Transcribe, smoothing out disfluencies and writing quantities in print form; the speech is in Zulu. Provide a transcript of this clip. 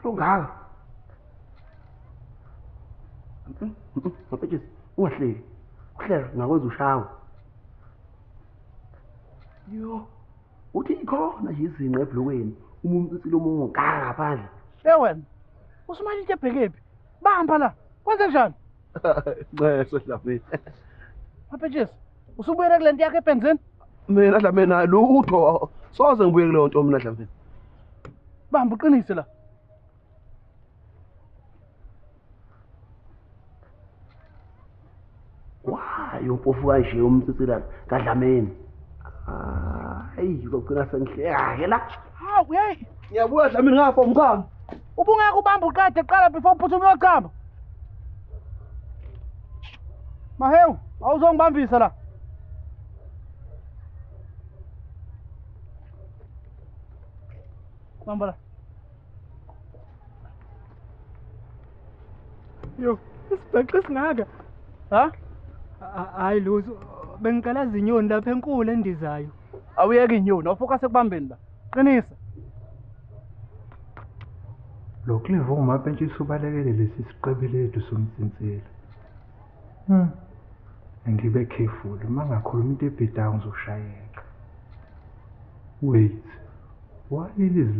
Longaka. Mapetshisi, ungahleki. Kuhlelo ngakwenza ushawe. Yo. Uthi ikhona nje izinqa ebhlokweni. Umuntu utsilo ngaka ngaphandle. Wena. Usumalike ebhekephi? Bamba la. Kwenze njani? Nceso Dlamini. Mapetshisi, usubuyela kule nto yakhe ebenzeni? Mina Dlamini lutho. Soze ngibuye kuleyo nto mina Dlamini. Bamba uqinise la. Wayo mpofu kanje umtsitsila kaDlamini. Hayi uzogcina sengihleka ke la. Hawu hey. Ngiyabuya Dlamini ngafa umkhamba. Ubungeke ubamba uqede qala before uphuthume uyachamba. Mahewu, awuzongibambisa la. Bamba la. Yo, isibheqe singaka. Ha? Hayi luzo, bengicela zinyoni lapha enkulu endizayo. Awuyeke inyoni, awufocus ekubambeni la. Qinisa. Lo Clive ongumapentshisi ubalekele lesi siqebelethu somtsintsela. Angibe careful, uma ngakhuluma into ebhedayo ngizoshayeka. Wait, why is